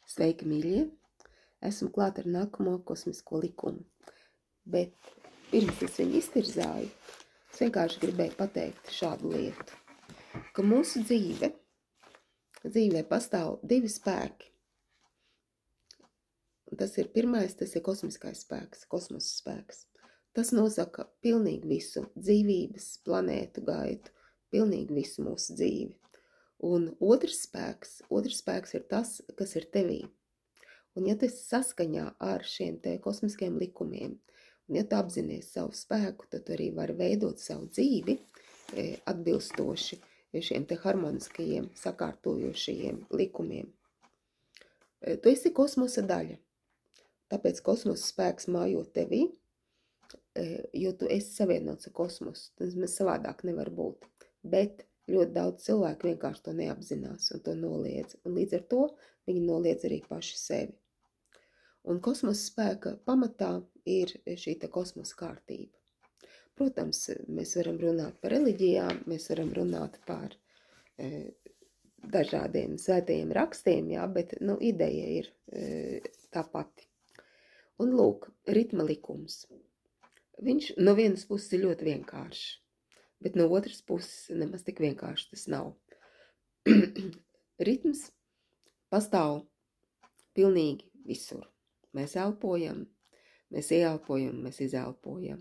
Sveiki, mīļie! Esmu klāt ar nākamo kosmisko likumu. Bet pirms es viņu iztirzāju, es vienkārši gribēju pateikt šādu lietu, ka mūsu dzīvē pastāv divi spēki. Tas ir pirmais, tas ir kosmiskais spēks, kosmosa spēks. Tas nosaka pilnīgi visu dzīvības, planētu gaitu, pilnīgi visu mūsu dzīvi. Un otrs spēks ir tas, kas ir tevī. Un ja tu esi saskaņā ar šiem te kosmiskiem likumiem, un ja tu apzinies savu spēku, tad tu arī vari veidot savu dzīvi atbilstoši šiem te harmoniskajiem, sakārtojošajiem likumiem. Tu esi kosmosa daļa, tāpēc kosmosa spēks mājo tevī, jo tu esi savienots ar kosmosu, tas savādāk nevar būt. Bet ļoti daudz cilvēku vienkārši to neapzinās un to noliedz, un līdz ar to viņi noliedz arī paši sevi. Un kosmosa spēka pamatā ir šī te kosmosa kārtība. Protams, mēs varam runāt par reliģijām, mēs varam runāt par dažādiem svētajiem rakstiem, jā, bet ideja ir tā pati. Un lūk, ritma likums. Viņš no vienas puses ir ļoti vienkāršs, bet no otras puses nemaz tik vienkārši tas nav. Ritms pastāv pilnīgi visur. Mēs elpojam, mēs ieelpojam, mēs izelpojam.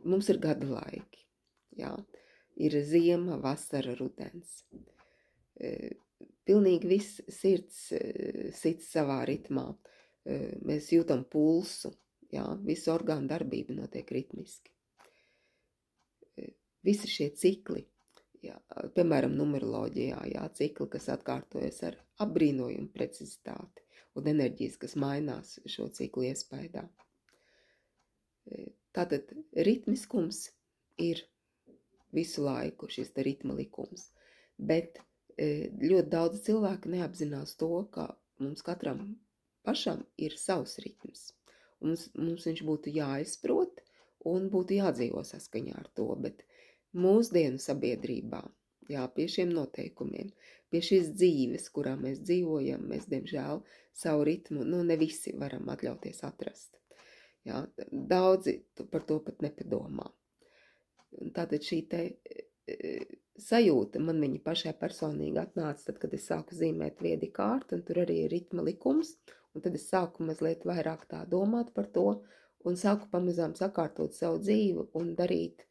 Mums ir gada laiki, jā. Ir ziema, vasara, rudens. Pilnīgi viss sirds sit savā ritmā. Mēs jūtam pulsu, jā. Visu orgānu darbība notiek ritmiski. Visi šie cikli, jā, piemēram, numeroloģijā, jā, cikli, kas atkārtojas ar apbrīnojumu precizitāti un enerģijas, kas mainās šo ciklu iespaidā. Tātad ritmiskums ir visu laiku šis te ritma likums, bet ļoti daudz cilvēku neapzinās to, ka mums katram pašam ir savs ritms. Mums viņš būtu jāizprot un būtu jādzīvo saskaņā ar to, bet mūsdienu sabiedrībā, jā, pie šiem noteikumiem, pie šīs dzīves, kurā mēs dzīvojam, mēs, diemžēl, savu ritmu, ne visi varam atļauties atrast. Jā, daudzi par to pat nepadomā. Tātad šī te sajūta man viņa pašai personīgi atnāca, tad, kad es sāku zīmēt viedi kārtu, un tur arī ir ritma likums, un tad es sāku mazliet vairāk tā domāt par to, un sāku pamazām sakārtot savu dzīvi un darīt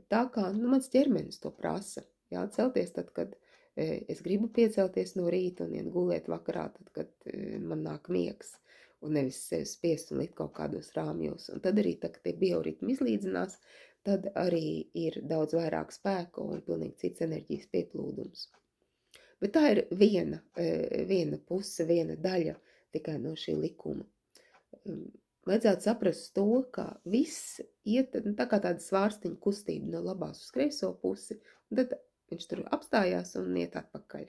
tā kā mans ķermenis to prasa. Jā, celties tad, kad es gribu piecelties no rīta un iet gulēt vakarā, tad, kad man nāk miegs, un nevis sevi spiest un likt kaut kādos rāmjos. Un tad arī, tad, kad tie bioritmi izlīdzinās, tad arī ir daudz vairāk spēka un pilnīgi cits enerģijas pieplūdums. Bet tā ir viena puse, viena daļa tikai no šī likuma. Vajadzētu saprast to, ka viss iet tā kā tāda svārstiņa kustība no labās uz kreiso pusi, un tad viņš tur apstājās un iet atpakaļ.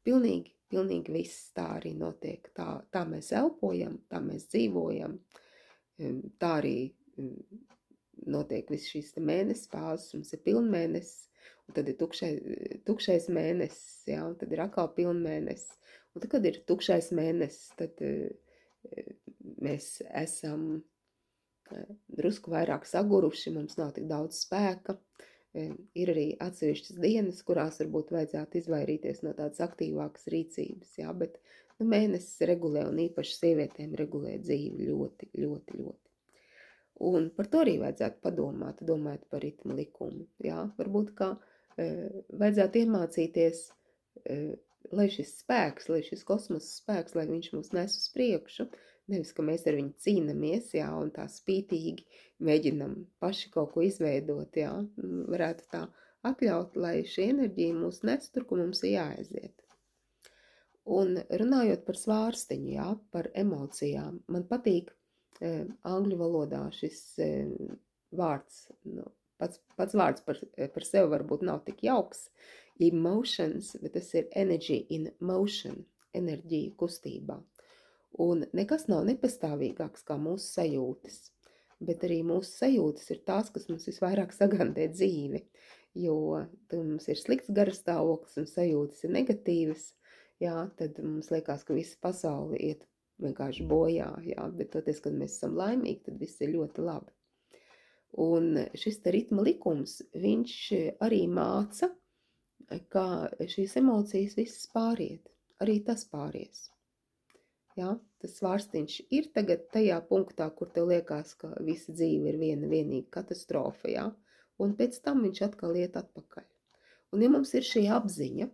Pilnīgi viss tā arī notiek. Tā mēs elpojam, tā mēs dzīvojam, tā arī notiek viss šīs mēnesis fāzes, mums ir pilnmēnesis, un tad ir tukšais mēnesis, jā, un tad ir atkal pilnmēnesis, un tad, kad ir tukšais mēnesis, tad mēs esam drusku vairāk saguruši, mums nav tik daudz spēka. Ir arī atsevišķas dienas, kurās varbūt vajadzētu izvairīties no tādas aktīvākas rīcības, jā, bet mēnesis regulē un īpaši sievietēm regulē dzīvi ļoti, ļoti, ļoti. Un par to arī vajadzētu padomāt, domājot par ritma likumu, jā, varbūt kā vajadzētu iemācīties, lai šis spēks, lai šis kosmosa spēks, lai viņš mūs nes uz priekšu, nevis, ka mēs ar viņu cīnamies, jā, un tā spītīgi mēģinam paši kaut ko izveidot, jā, varētu tā atļaut, lai šī enerģija mūs nes tur, kur mums ir jāaiziet. Un runājot par svārstiņu, jā, par emocijām, man patīk angļu valodā šis vārds, pats vārds par sevi varbūt nav tik jauks, emotions, bet tas ir energy in motion, enerģija kustībā. Un nekas nav nepastāvīgāks kā mūsu sajūtas, bet arī mūsu sajūtas ir tās, kas mums visvairāk sagandē dzīvi, jo mums ir slikts garastāvoklis un sajūtas ir negatīvas, jā, tad mums liekas, ka visa pasaule iet vienkārši bojā, jā, bet toties, kad mēs esam laimīgi, tad viss ir ļoti labi. Un šis te ritma likums, viņš arī māca, kā šīs emocijas visas pāriet, arī tas pāries. Jā, tas svārstiņš ir tagad tajā punktā, kur tev liekas, ka visa dzīve ir viena vienīga katastrofa, jā, un pēc tam viņš atkal iet atpakaļ. Un ja mums ir šī apziņa,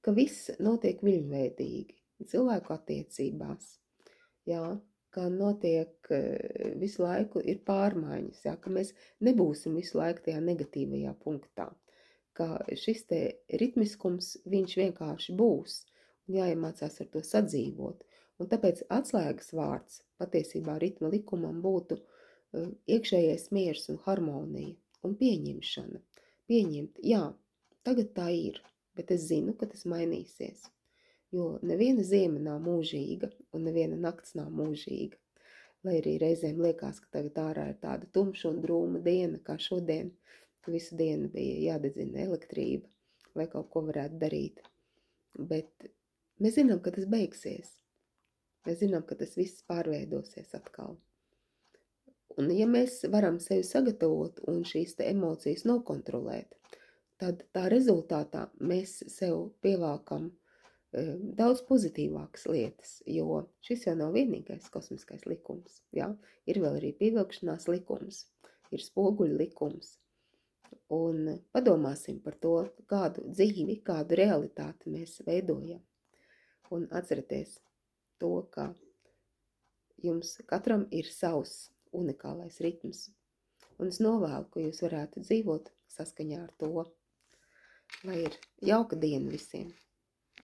ka viss notiek viļņveidīgi cilvēku attiecībās, jā, ka notiek visu laiku ir pārmaiņas, jā, ka mēs nebūsim visu laiku tajā negatīvajā punktā, ka šis te ritmiskums, viņš vienkārši būs, un jāiemācās ar to sadzīvot. Un tāpēc atslēgas vārds patiesībā ritma likumam būtu iekšējais miers un harmonija un pieņemšana. Pieņemt, jā, tagad tā ir, bet es zinu, ka tas mainīsies. Jo neviena ziema nav mūžīga un neviena nakts nav mūžīga. Lai arī reizēm liekas, ka tagad ārā ir tāda tumša un drūma diena, kā šodien, ka visu dienu bija jādedzina elektrība, lai kaut ko varētu darīt. Bet mēs zinām, ka tas beigsies. Mēs zinām, ka tas viss pārveidosies atkal. Un ja mēs varam sevi sagatavot un šīs te emocijas nokontrolēt, tad tā rezultātā mēs sev pievākam daudz pozitīvākas lietas, jo šis jau nav vienīgais kosmiskais likums. Jā? Ir vēl arī pievilkšanās likums, ir spoguļu likums. Un padomāsim par to, kādu dzīvi, kādu realitāti mēs veidojam. Un atcerieties to, ka jums katram ir savs unikālais ritms. Un es novēlu, ka jūs varētu dzīvot saskaņā ar to. Lai ir jauka diena visiem!